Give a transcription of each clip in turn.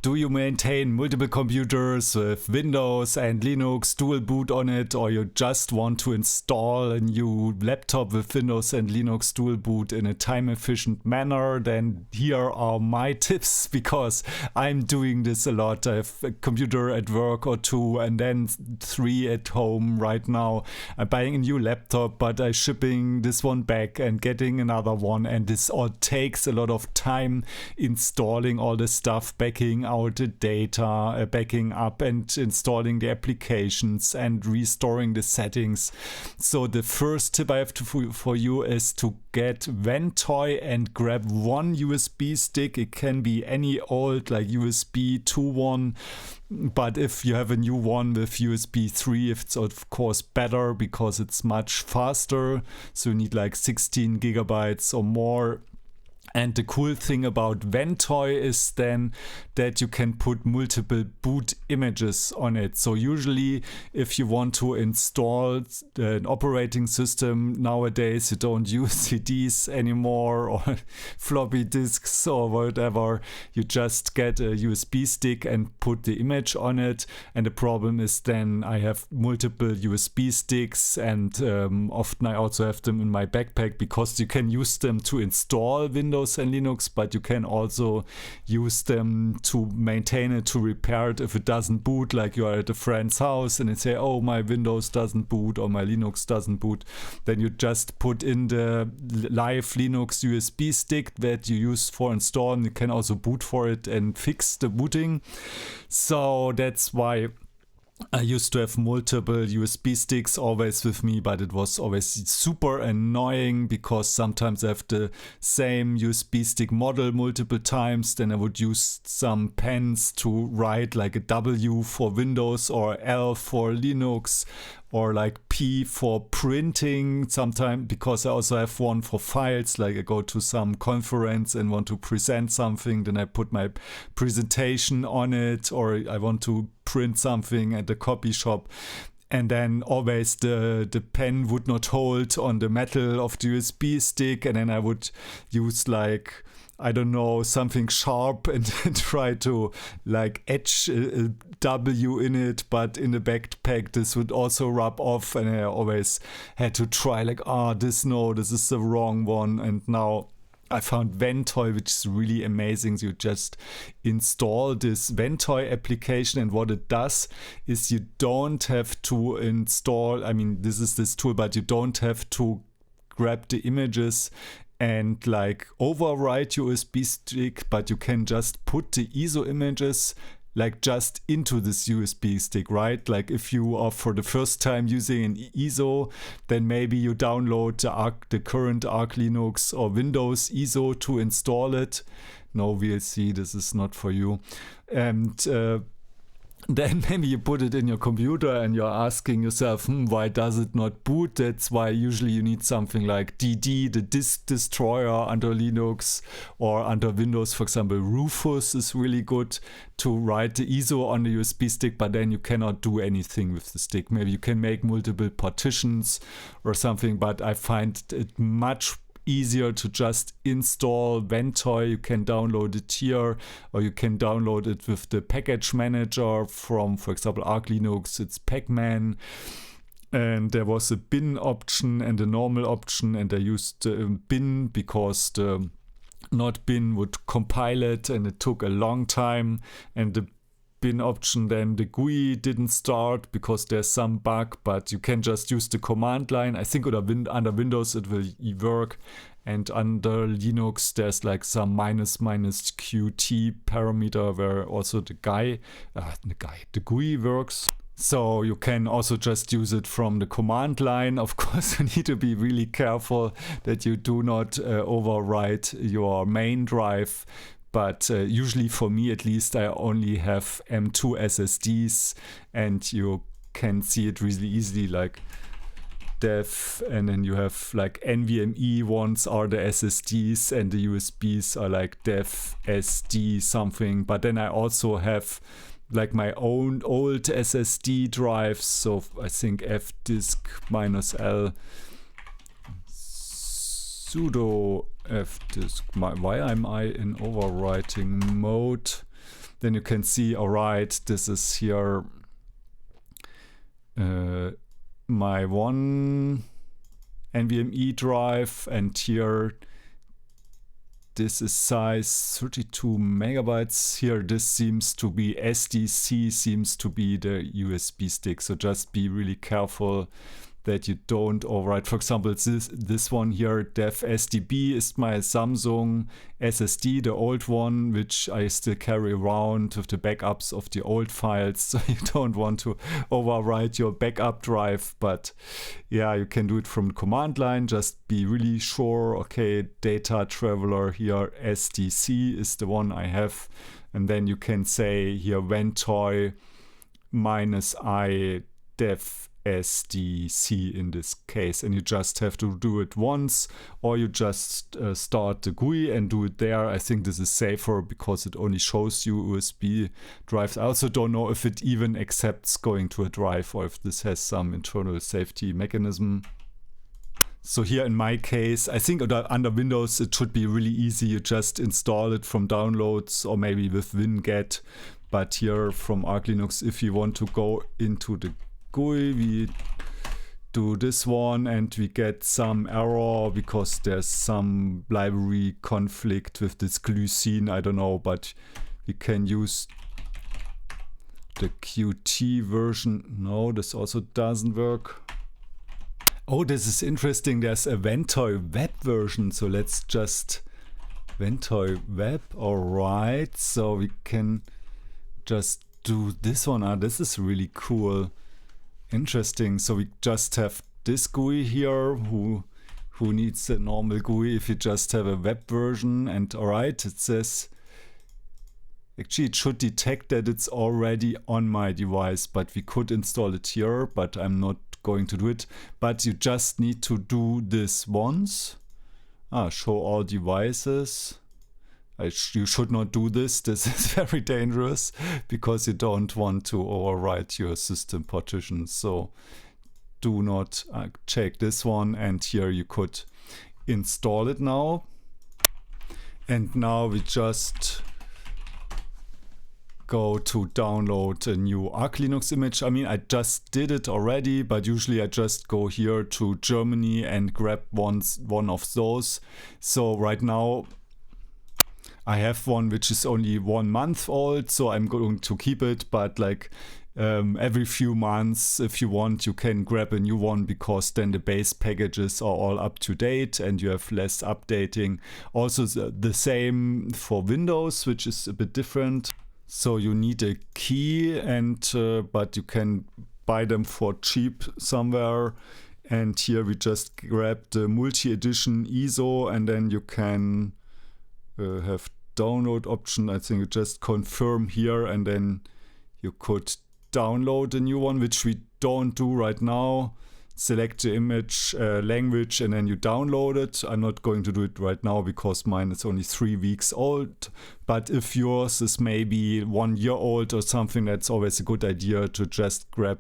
Do you maintain multiple computers with Windows and Linux dual boot on it, or you just want to install a new laptop with Windows and Linux dual boot in a time efficient manner? Then here are my tips, because I'm doing this a lot. I have a computer at work or two, and then three at home right now. I'm buying a new laptop, but I'm shipping this one back and getting another one, and this all takes a lot of time installing all the stuff, backing out the data, backing up and installing the applications and restoring the settings. So the first tip I have for you is to get Ventoy and grab one USB stick. It can be any old like USB 2 one, but if you have a new one with USB 3, it's of course better because it's much faster. So you need like 16 gigabytes or more. And the cool thing about Ventoy is then that you can put multiple boot images on it. So usually if you want to install an operating system nowadays, you don't use CDs anymore or floppy disks or whatever. You just get a USB stick and put the image on it. And the problem is then I have multiple USB sticks, and often I also have them in my backpack because you can use them to install Windows and Linux, but you can also use them to maintain it, to repair it if it doesn't boot, like you are at a friend's house and they say, oh, my Windows doesn't boot or my Linux doesn't boot. Then you just put in the live Linux USB stick that you use for installing. You can also boot for it and fix the booting. So that's why I used to have multiple USB sticks always with me, but it was always super annoying because sometimes I have the same USB stick model multiple times. Then I would use some pens to write like a W for Windows or L for Linux, or like P for printing sometimes, because I also have one for files. Like I go to some conference and want to present something, then I put my presentation on it, or I want to print something at the copy shop. And then always the pen would not hold on the metal of the USB stick, and then I would use like, I don't know, something sharp and try to like etch a W in it, but in the backpack this would also rub off, and I always had to try like, this is the wrong one. And now I found Ventoy, which is really amazing. You just install this Ventoy application, and what it does is you don't have to install, I mean, this is this tool, but you don't have to grab the images and like overwrite your USB stick, but you can just put the ISO images like just into this USB stick, right? Like if you are for the first time using an ISO, then maybe you download the current Arch Linux or Windows ISO to install it. No, VLC, this is not for you. And then maybe you put it in your computer and you're asking yourself, why does it not boot? That's why usually you need something like DD, the disk destroyer under Linux, or under Windows, for example, Rufus is really good to write the ISO on the USB stick, but then you cannot do anything with the stick. Maybe you can make multiple partitions or something, but I find it much easier to just install Ventoy. You can download it here, or you can download it with the package manager from, for example, Arch Linux. It's Pacman, and there was a bin option and a normal option, and I used bin because the not bin would compile it, and it took a long time. And the bin option, then the GUI didn't start because there's some bug, but you can just use the command line. I think under Windows it will work, and under Linux there's like some -qt parameter where also the GUI works. So you can also just use it from the command line. Of course, you need to be really careful that you do not overwrite your main drive. But usually for me at least, I only have M2 SSDs, and you can see it really easily, like dev, and then you have like NVMe ones are the SSDs, and the USBs are like dev SD something. But then I also have like my own old SSD drives, so I think fdisk -l sudo fdisk. Why am I in overwriting mode? then you can see, all right, this is here my one NVMe drive, and here this is size 32 megabytes. Here this seems to be SDC, seems to be the USB stick, so just be really careful that you don't overwrite. For example, this one here, dev SDB, is my Samsung SSD, the old one, which I still carry around with the backups of the old files. So you don't want to overwrite your backup drive, but yeah, you can do it from the command line. Just be really sure. Okay, data traveler here, SDC is the one I have, and then you can say here ventoy -i dev SDC in this case, and you just have to do it once, or you just start the GUI and do it there. I think this is safer because it only shows you USB drives. I also don't know if it even accepts going to a drive or if this has some internal safety mechanism. So here in my case, I think under Windows it should be really easy. You just install it from downloads or maybe with winget. But here from Arch Linux, if you want to go into the GUI, we do this one and we get some error because there's some library conflict with this glycine, I don't know, but we can use the Qt version. No, this also doesn't work. Oh, this is interesting, there's a Ventoy web version, so let's just Ventoy web. Alright, so we can just do this one. This is really cool. Interesting. So we just have this GUI here who needs a normal GUI if you just have a web version. And alright, it says actually it should detect that it's already on my device, but we could install it here, but I'm not going to do it. But you just need to do this once. Show all devices. You should not do this. This is very dangerous because you don't want to overwrite your system partitions. So do not check this one. And here you could install it now. And now we just go to download a new Arch Linux image. I mean, I just did it already, but usually I just go here to Germany and grab one of those. So right now I have one which is only 1 month old, so I'm going to keep it, but like every few months, if you want, you can grab a new one because then the base packages are all up to date and you have less updating. Also the same for Windows, which is a bit different. So you need a key, and but you can buy them for cheap somewhere. And here we just grab the multi-edition ISO, and then you can have download option. I think you just confirm here, and then you could download a new one, which we don't do right now. Select the image, language, and then you download it. I'm not going to do it right now because mine is only 3 weeks old. But if yours is maybe 1 year old or something, that's always a good idea to just grab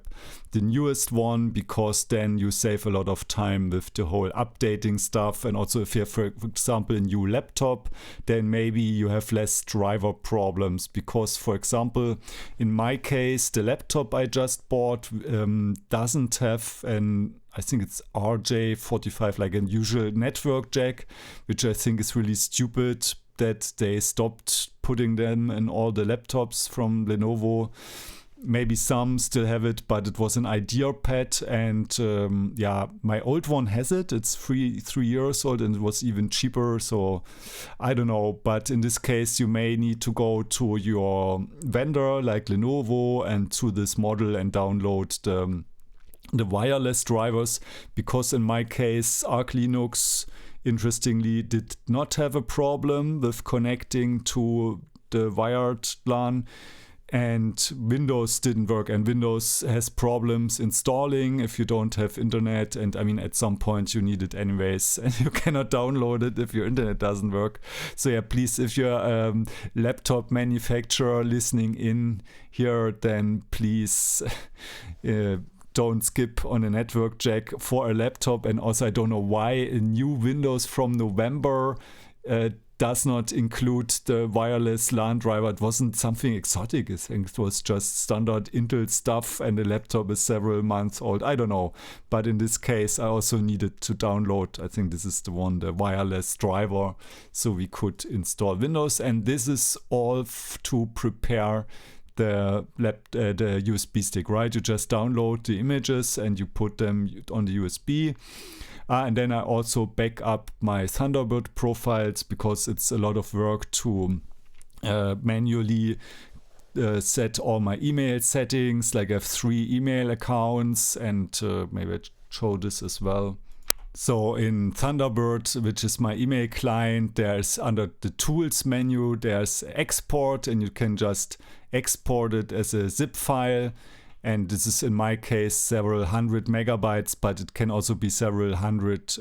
the newest one, because then you save a lot of time with the whole updating stuff. And also if you have, for example, a new laptop, then maybe you have less driver problems, because, for example, in my case, the laptop I just bought doesn't have I think it's RJ45, like a usual network jack, which I think is really stupid that they stopped putting them in all the laptops from Lenovo. Maybe some still have it, but it was an IdeaPad, and yeah, my old one has it. It's 3 years old, and it was even cheaper, so I don't know. But in this case, you may need to go to your vendor like Lenovo and to this model and download the wireless drivers, because in my case, Arch Linux, interestingly, did not have a problem with connecting to the wired LAN, and Windows didn't work, and Windows has problems installing if you don't have internet, and I mean at some point you need it anyways, and you cannot download it if your internet doesn't work. So yeah, please, if you're a laptop manufacturer listening in here, then please don't skip on a network jack for a laptop. And also I don't know why a new Windows from November does not include the wireless LAN driver. It wasn't something exotic. I think it was just standard Intel stuff, and the laptop is several months old. I don't know. But in this case, I also needed to download, I think this is the one, the wireless driver, so we could install Windows. And this is all to prepare the USB stick, right? You just download the images and you put them on the USB. And then I also back up my Thunderbird profiles, because it's a lot of work to manually set all my email settings. Like I have 3 email accounts, and maybe I show this as well. So in Thunderbird, which is my email client, there's under the tools menu, there's export, and you can just export it as a zip file. And this is in my case several hundred megabytes, but it can also be several hundred,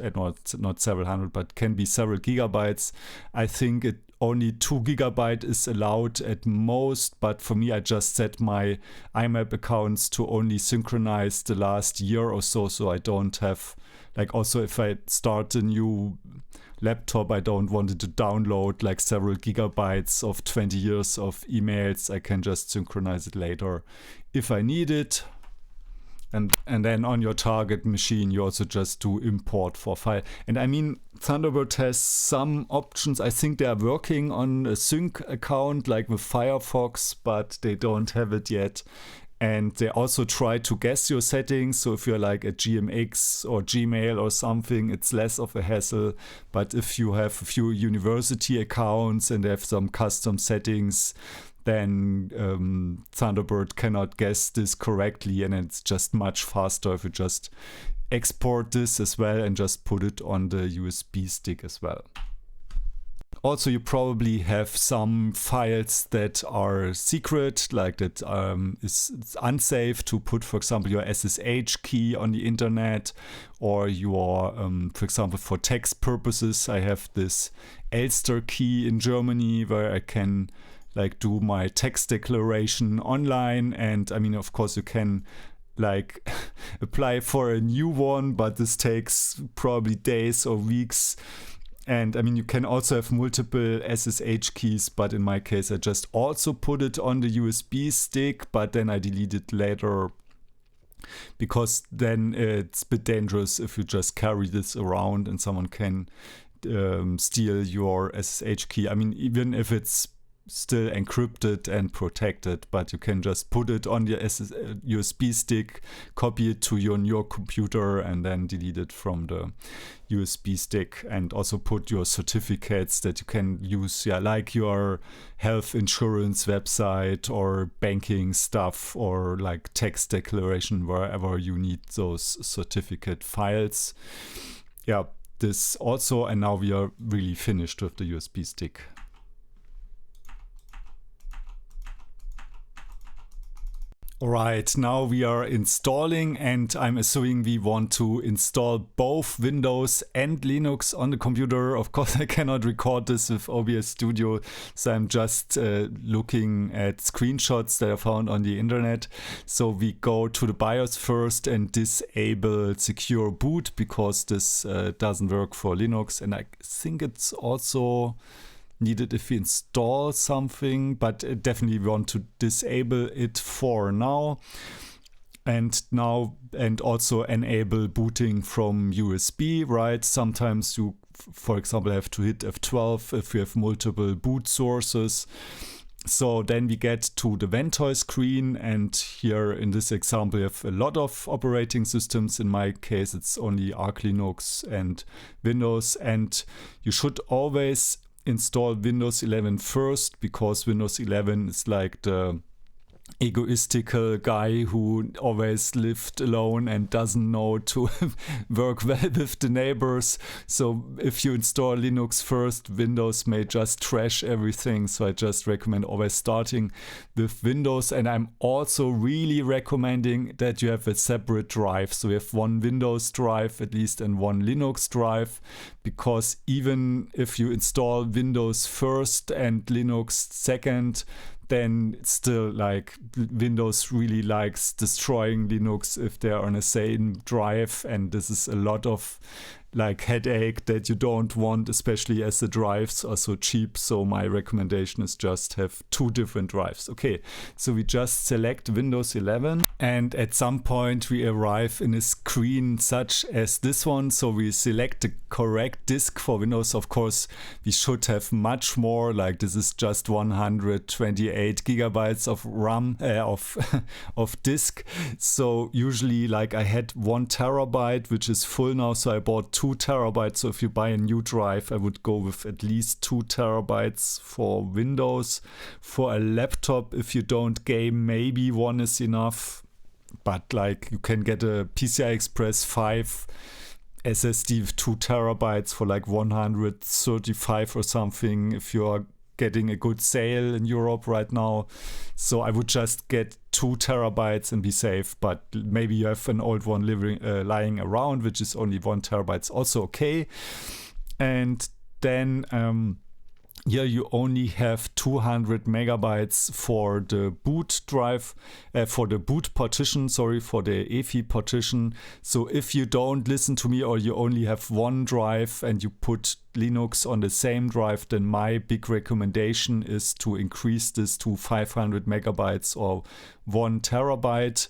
not several hundred, but can be several gigabytes. I think it only 2 gigabyte is allowed at most, but for me I just set my IMAP accounts to only synchronize the last year or so, so I don't have, like, also if I start a new laptop, I don't want it to download like several gigabytes of 20 years of emails. I can just synchronize it later if I need it. And then on your target machine, you also just do import for file. And I mean, Thunderbird has some options. I think they are working on a sync account like with Firefox, but they don't have it yet. And they also try to guess your settings. So if you're like a GMX or Gmail or something, it's less of a hassle. But if you have a few university accounts and they have some custom settings, then Thunderbird cannot guess this correctly, and it's just much faster if you just export this as well and just put it on the USB stick as well. Also, you probably have some files that are secret, like that it's unsafe to put, for example, your SSH key on the internet, or your, for example, for text purposes, I have this Elster key in Germany where I can like do my text declaration online. And I mean, of course, you can like apply for a new one, but this takes probably days or weeks. And I mean, you can also have multiple SSH keys, but in my case, I just also put it on the USB stick, but then I delete it later, because then it's a bit dangerous if you just carry this around and someone can steal your SSH key. I mean, even if it's still encrypted and protected, but you can just put it on the USB stick, copy it to your new computer, and then delete it from the USB stick. And also put your certificates that you can use, like your health insurance website or banking stuff, or like text declaration, wherever you need those certificate files. This also, and now we are really finished with the USB stick. Alright, now we are installing, and I'm assuming we want to install both Windows and Linux on the computer. Of course, I cannot record this with OBS Studio, so I'm just looking at screenshots that I found on the internet. So we go to the BIOS first and disable secure boot, because this doesn't work for Linux, and I think it's also needed if we install something, but definitely want to disable it for now. And also enable booting from USB, right? Sometimes you, for example, have to hit F12 if you have multiple boot sources. So then we get to the Ventoy screen, and here in this example, you have a lot of operating systems. In my case, it's only Arch Linux and Windows, and you should always install Windows 11 first, because Windows 11 is like the egoistical guy who always lived alone and doesn't know to work well with the neighbors. So if you install Linux first, Windows may just trash everything. So I just recommend always starting with Windows. And I'm also really recommending that you have a separate drive. So you have one Windows drive at least and one Linux drive, because even if you install Windows first and Linux second, then still, like, Windows really likes destroying Linux if they're on the same drive, and this is a lot of like headache that you don't want, especially as the drives are so cheap. So my recommendation is just have 2 different drives. Okay, so we just select Windows 11, and at some point we arrive in a screen such as this one. So we select the correct disk for Windows. Of course, we should have much more, like this is just 128 gigabytes of RAM, of disk. So usually, like I had 1 terabyte, which is full now, so I bought 2 terabytes. So if you buy a new drive, I would go with at least 2 terabytes for Windows. For a laptop, if you don't game, maybe 1 is enough, but like you can get a PCI Express 5 SSD with 2 terabytes for like 135 or something if you are getting a good sale in Europe right now. So I would just get 2 terabytes and be safe, but maybe you have an old one lying around, which is only 1 terabyte, it's also okay. And then here you only have 200 megabytes for the boot drive, for the boot partition, sorry, for the EFI partition. So if you don't listen to me or you only have 1 drive and you put Linux on the same drive, then my big recommendation is to increase this to 500 megabytes or 1 terabyte,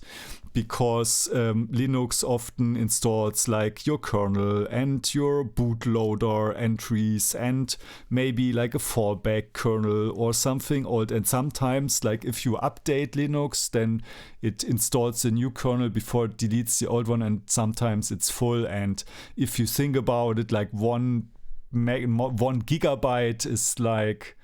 because Linux often installs like your kernel and your bootloader entries and maybe like a fallback kernel or something old. And sometimes, like if you update Linux, then it installs a new kernel before it deletes the old one, and sometimes it's full. And if you think about it, like 1 gigabyte is like,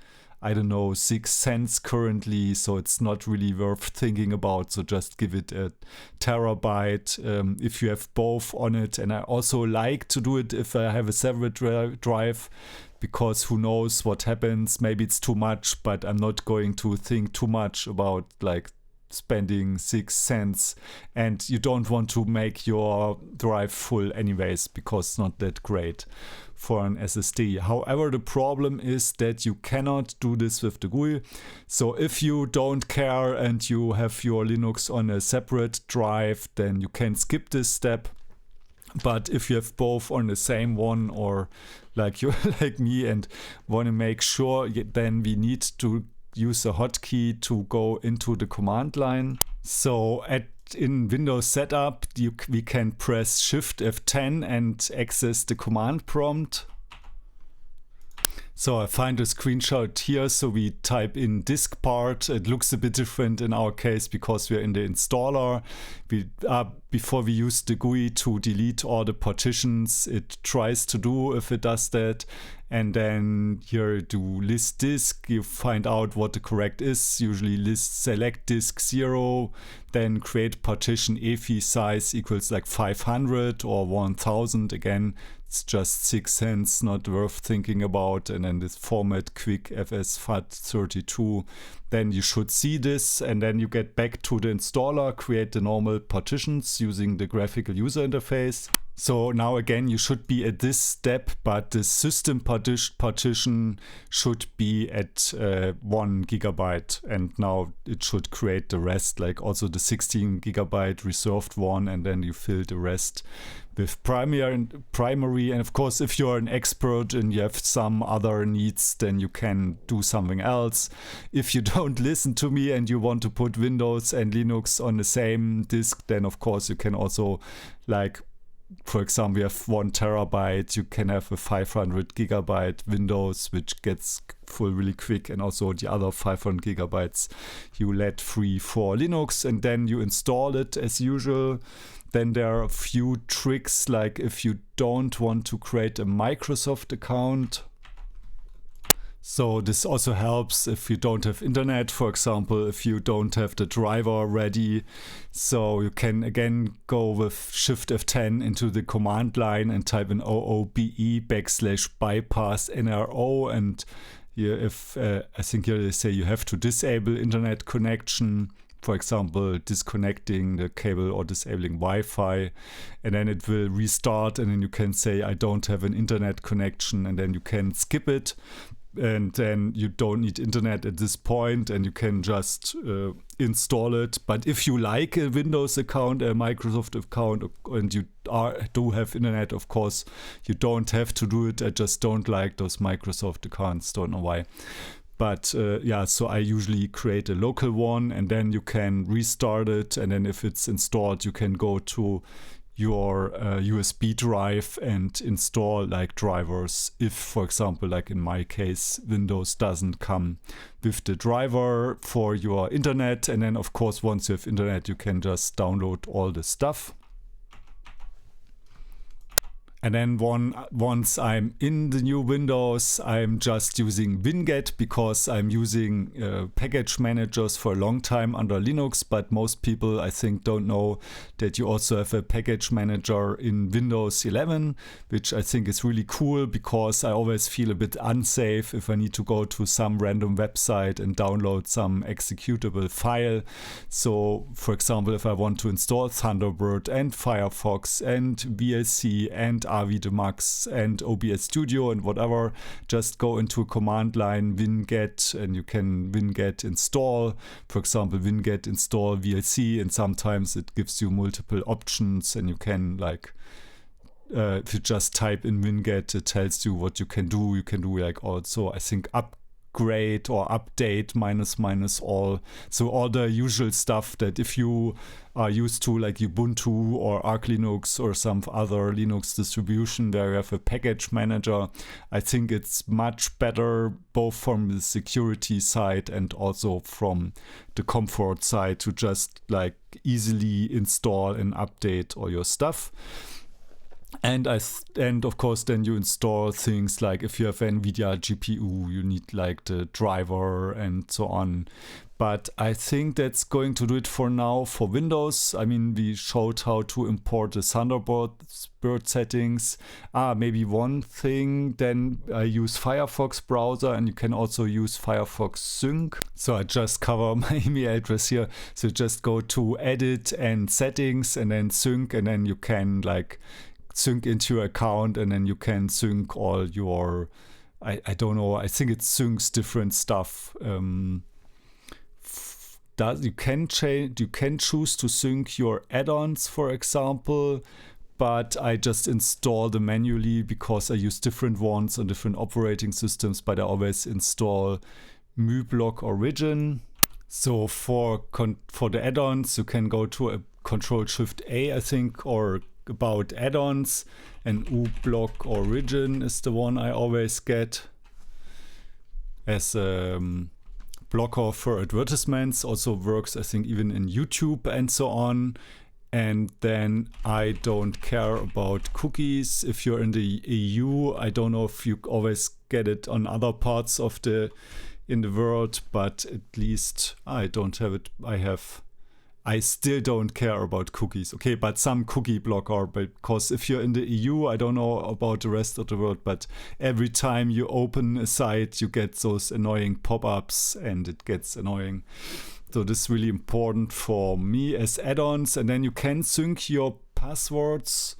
I don't know, 6 cents currently, so it's not really worth thinking about. So just give it a terabyte if you have both on it. And I also like to do it if I have a separate drive, because who knows what happens. Maybe it's too much, but I'm not going to think too much about like spending 6 cents, and you don't want to make your drive full anyways, because it's not that great for an SSD. However, the problem is that you cannot do this with the GUI. So if you don't care and you have your Linux on a separate drive, then you can skip this step. But if you have both on the same one, or like you like me and want to make sure, then we need to use a hotkey to go into the command line. So in Windows Setup, we can press Shift F10 and access the command prompt. So I find a screenshot here. So we type in disk part. It looks a bit different in our case because we're in the installer. Before we use the GUI to delete all the partitions, it tries to do if it does that. And then here do list disk, you find out what the correct is. Usually select disk 0, then create partition EFI size equals like 500 or 1000. Again, it's just 6 cents, not worth thinking about. And then this format quick FS FAT32. Then you should see this, and then you get back to the installer, create the normal partitions using the graphical user interface. So now again, you should be at this step, but the system partition should be at 1 gigabyte, and now it should create the rest, like also the 16 gigabyte reserved one, and then you fill the rest with primary. And of course, if you're an expert and you have some other needs, then you can do something else. If you don't listen to me and you want to put Windows and Linux on the same disk, then of course you can also, like, for example, you have 1 terabyte, you can have a 500 gigabyte Windows, which gets full really quick, and also the other 500 gigabytes you let free for Linux, and then you install it as usual. Then there are a few tricks, like if you don't want to create a Microsoft account. So this also helps if you don't have internet, for example, if you don't have the driver ready. So you can again go with Shift F10 into the command line and type in OOBE/bypass NRO. And here, if I think here they say you have to disable internet connection, for example, disconnecting the cable or disabling Wi-Fi, and then it will restart, and then you can say I don't have an internet connection, and then you can skip it. and then you don't need internet at this point, and you can just install it. But if you like a Windows account, a Microsoft account, and you do have internet, of course, you don't have to do it. I just don't like those Microsoft accounts, don't know why. But yeah, so I usually create a local one, and then you can restart it, and then if it's installed, you can go to your USB drive and install like drivers. If, for example, like in my case, Windows doesn't come with the driver for your internet, and then of course once you have internet, you can just download all the stuff. And then once I'm in the new Windows, I'm just using Winget, because I'm using package managers for a long time under Linux, but most people, I think, don't know that you also have a package manager in Windows 11, which I think is really cool, because I always feel a bit unsafe if I need to go to some random website and download some executable file. So, for example, if I want to install Thunderbird and Firefox and VLC and RVDemax and OBS Studio and whatever, just go into a command line winget, and you can winget install, for example, winget install VLC, and sometimes it gives you multiple options, and you can like if you just type in winget, it tells you what you can do. You can do like also, I think, upgrade or update minus all, so all the usual stuff that if you are used to, like Ubuntu or Arch Linux or some other Linux distribution where you have a package manager, I think it's much better both from the security side and also from the comfort side to just like easily install and update all your stuff. And of course, then you install things like, if you have NVIDIA GPU, you need like the driver and so on. But I think that's going to do it for now for Windows. I mean, we showed how to import the Thunderbird settings. Maybe one thing, then I use Firefox browser, and you can also use Firefox Sync. So I just cover my email address here. So just go to Edit and Settings, and then Sync, and then you can like sync into your account, and then you can sync all your, I don't know, I think it syncs different stuff. You can choose to sync your add-ons, for example, but I just install them manually because I use different ones on different operating systems, but I always install myblock Origin. So for the add-ons, you can go to a Control-Shift-A, I think, or about add-ons, and ublock Origin is the one I always get as a blocker for advertisements. Also works, I think, even in YouTube and so on. And then I don't care about cookies. If you're in the EU, I don't know if you always get it on other parts of in the world, but at least I don't have it. I still don't care about cookies. Okay, but some cookie blocker, because if you're in the EU, I don't know about the rest of the world, but every time you open a site, you get those annoying pop-ups, and it gets annoying. So this is really important for me as add-ons. And then you can sync your passwords.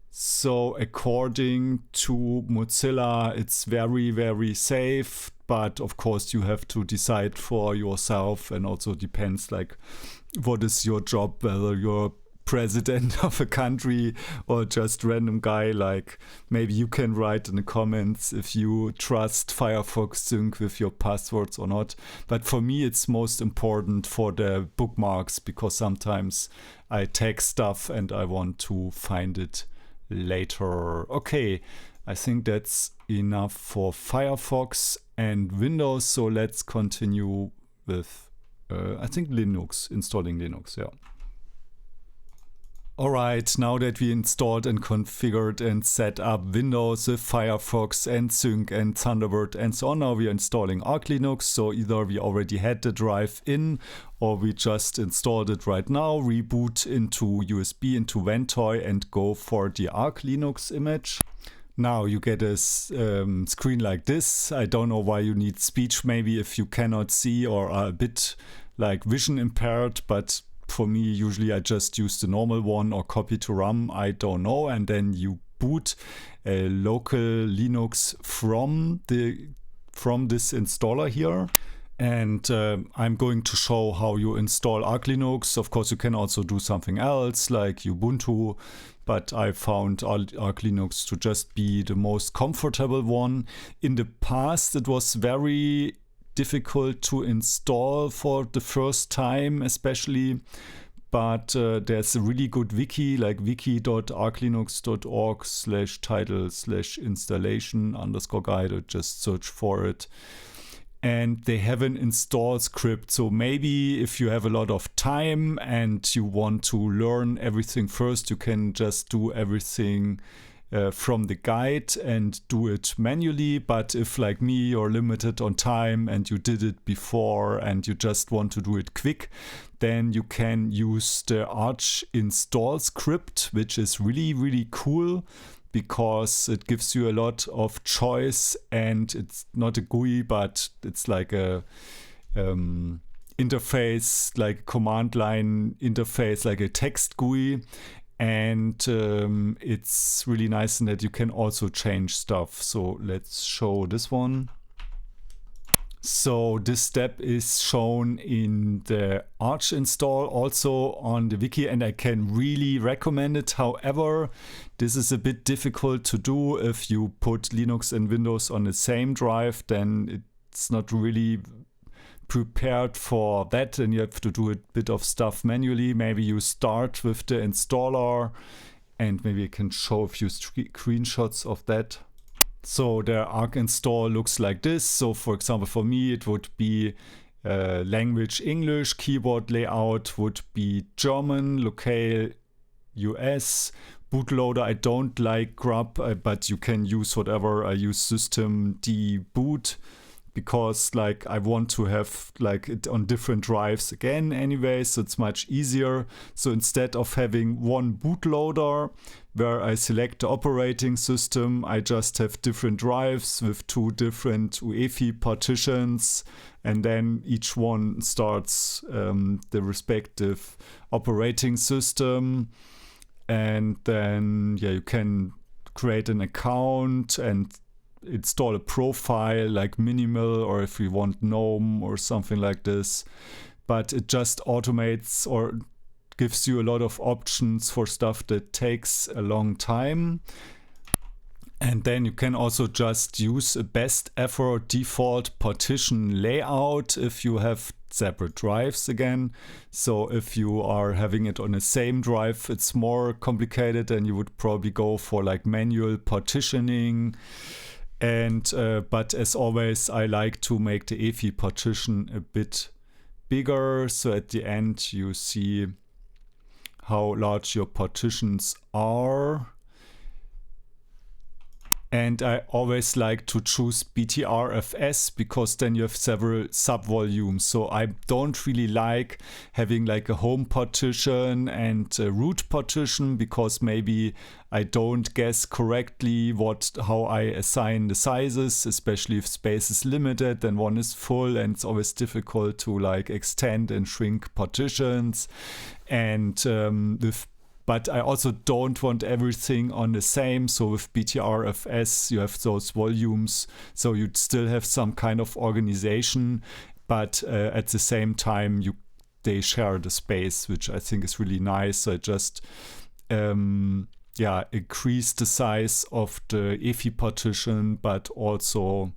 So according to Mozilla, it's very, very safe. But of course, you have to decide for yourself, and also depends like what is your job, whether you're president of a country or just random guy. Like maybe you can write in the comments if you trust Firefox Sync with your passwords or not. But for me, it's most important for the bookmarks, because sometimes I tag stuff and I want to find it later. Okay, I think that's enough for Firefox and Windows. So let's continue with I think Linux, installing Linux, yeah. Alright, now that we installed and configured and set up Windows with Firefox and Sync and Thunderbird and so on, now we are installing Arch Linux. So either we already had the drive in, or we just installed it right now, reboot into USB, into Ventoy, and go for the Arch Linux image. Now you get a screen like this. I don't know why you need speech, maybe if you cannot see or are a bit like vision impaired, but for me, usually I just use the normal one or copy to RAM, I don't know. And then you boot a local Linux from the from this installer here. And I'm going to show how you install Arch Linux. Of course, you can also do something else like Ubuntu, but I found Arch Linux to just be the most comfortable one. In the past, it was very difficult to install for the first time, especially. But there's a really good wiki, like wiki.archlinux.org/title/installation_guide. Just search for it. And they have an install script. So maybe if you have a lot of time and you want to learn everything first, you can just do everything from the guide and do it manually. But if, like me, you're limited on time and you did it before and you just want to do it quick, then you can use the Arch install script, which is really, really cool, because it gives you a lot of choice, and it's not a GUI, but it's like a interface, like command line interface, like a text GUI. And it's really nice in that you can also change stuff. So let's show this one. So this step is shown in the Arch install, also on the wiki, and I can really recommend it. However, this is a bit difficult to do. If you put Linux and Windows on the same drive, then it's not really prepared for that, and you have to do a bit of stuff manually. Maybe you start with the installer, and maybe I can show a few screenshots of that. So the Arch install looks like this. So for example, for me, it would be language English, keyboard layout would be German, locale US, bootloader. I don't like grub, but you can use whatever. I use systemd boot because like I want to have like it on different drives again anyway, so it's much easier. So instead of having one bootloader where I select the operating system, I just have different drives with 2 different UEFI partitions, and then each one starts the respective operating system. And then you can create an account and install a profile like Minimal, or if you want GNOME or something like this. But it just automates or gives you a lot of options for stuff that takes a long time. And then you can also just use a best effort default partition layout if you have separate drives again. So if you are having it on the same drive, it's more complicated, and you would probably go for like manual partitioning. And but as always, I like to make the EFI partition a bit bigger, so at the end you see how large your partitions are. And I always like to choose BTRFS because then you have several subvolumes. So I don't really like having like a home partition and a root partition, because maybe I don't guess correctly how I assign the sizes, especially if space is limited, then one is full, and it's always difficult to like extend and shrink partitions. And but I also don't want everything on the same. So with BTRFS, you have those volumes. So you'd still have some kind of organization, but at the same time, they share the space, which I think is really nice. So I just increase the size of the EFI partition, but also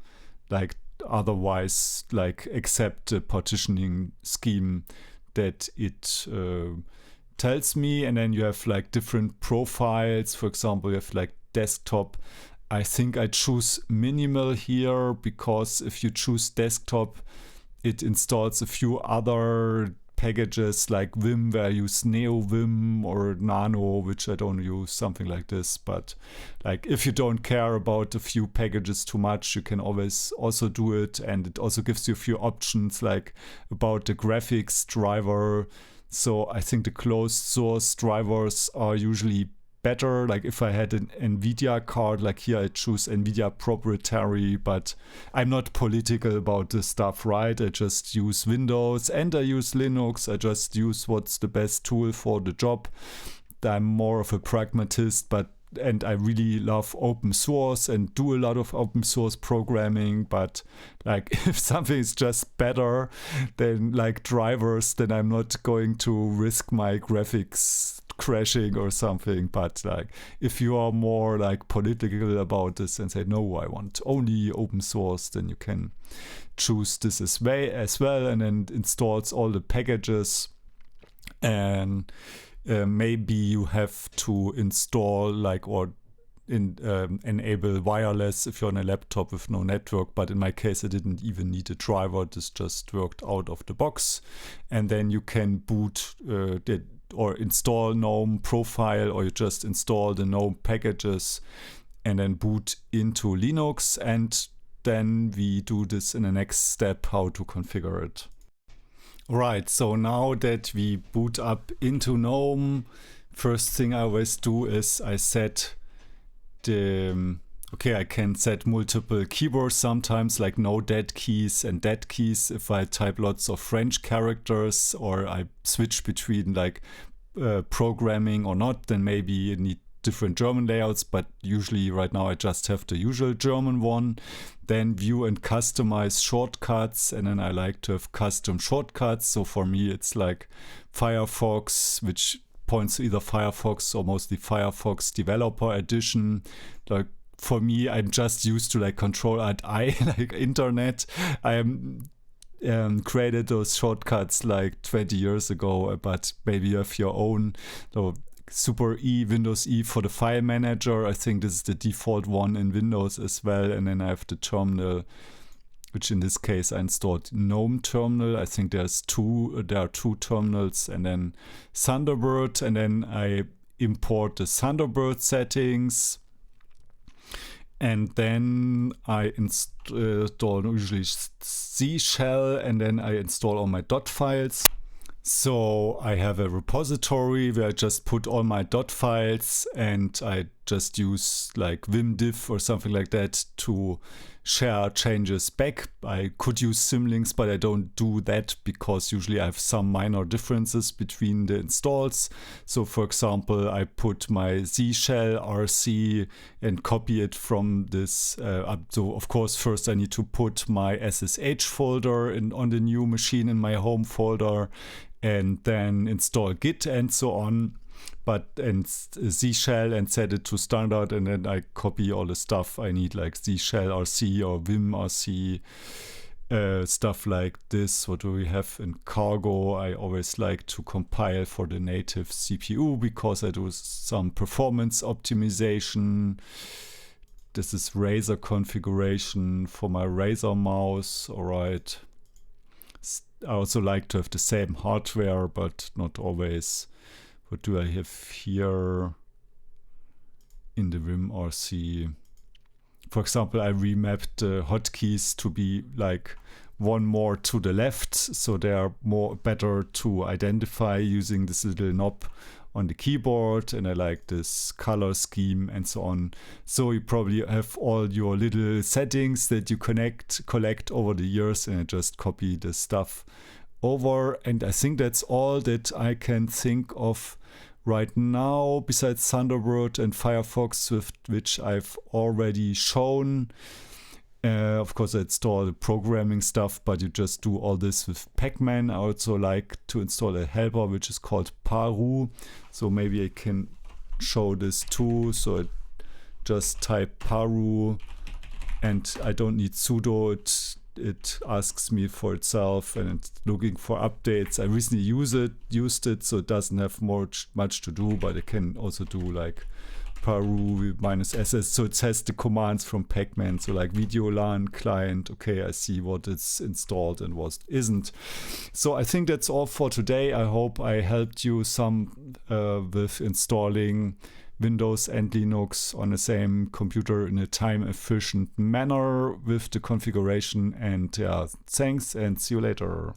like otherwise like accept the partitioning scheme that it tells me. And then you have like different profiles. For example, you have like desktop. I think I choose minimal here because if you choose desktop, it installs a few other packages like Vim, where I use NeoVim or Nano, which I don't use, something like this. But like if you don't care about a few packages too much, you can always also do it. And it also gives you a few options like about the graphics driver. So I think the closed source drivers are usually better. Like if I had an NVIDIA card, like here I choose NVIDIA proprietary, but I'm not political about this stuff, right? I just use Windows and I use Linux. I just use what's the best tool for the job. I'm more of a pragmatist, but and I really love open source and do a lot of open source programming, but like if something is just better than like drivers, then I'm not going to risk my graphics crashing or something. But like if you are more like political about this and say no, I want only open source, then you can choose this as well, and then installs all the packages. And maybe you have to install like or enable wireless if you're on a laptop with no network, but in my case I didn't even need a driver. This just worked out of the box, and then you can boot or install GNOME Profile, or you just install the GNOME packages and then boot into Linux, and then we do this in the next step, how to configure it. Right, so now that we boot up into GNOME, first thing I always do is I set the, I can set multiple keywords sometimes, like no dead keys and dead keys if I type lots of French characters, or I switch between like programming or not, then maybe you need different German layouts, but usually right now I just have the usual German one. Then view and customize shortcuts, and then I like to have custom shortcuts. So for me it's like Firefox, which points to either Firefox or mostly Firefox Developer Edition. Like for me, I'm just used to like Control-Alt-I, like internet. I am created those shortcuts like 20 years ago, but maybe you have your own. So Super E, Windows E for the file manager. I think this is the default one in Windows as well. And then I have the terminal, which in this case I installed GNOME terminal. I think there are two terminals, and then Thunderbird, and then I import the Thunderbird settings. And then I install usually C shell, and then I install all my dot files. So I have a repository where I just put all my dot files, and I just use like vimdiff or something like that to share changes back. I could use symlinks, but I don't do that because usually I have some minor differences between the installs. So for example, I put my Z shell RC and copy it from this so of course first I need to put my SSH folder on the new machine in my home folder, and then install Git and so on, and Z shell and set it to standard, and then I copy all the stuff I need, like Z shell RC or Vim RC, stuff like this. What do we have in Cargo? I always like to compile for the native CPU because I do some performance optimization. This is Razer configuration for my Razer mouse. All right. I also like to have the same hardware, but not always. What do I have here in the Vim RC? For example, I remapped the hotkeys to be like one more to the left, so they are better to identify using this little knob on the keyboard, and I like this color scheme and so on. So you probably have all your little settings that you collect over the years, and I just copy the stuff over. And I think that's all that I can think of right now, besides Thunderbird and Firefox, with which I've already shown. Of course, I install the programming stuff, but you just do all this with Pacman. I also like to install a helper which is called Paru. So maybe I can show this too. So I just type Paru, and I don't need sudo. It asks me for itself, and it's looking for updates. I recently used it, so it doesn't have much to do, but it can also do like Paru -ss, so it has the commands from Pacman, so like video LAN client. Okay, I see what is installed and what isn't. So I think that's all for today. I hope I helped you some with installing Windows and Linux on the same computer in a time-efficient manner with the configuration. And yeah, thanks, and see you later.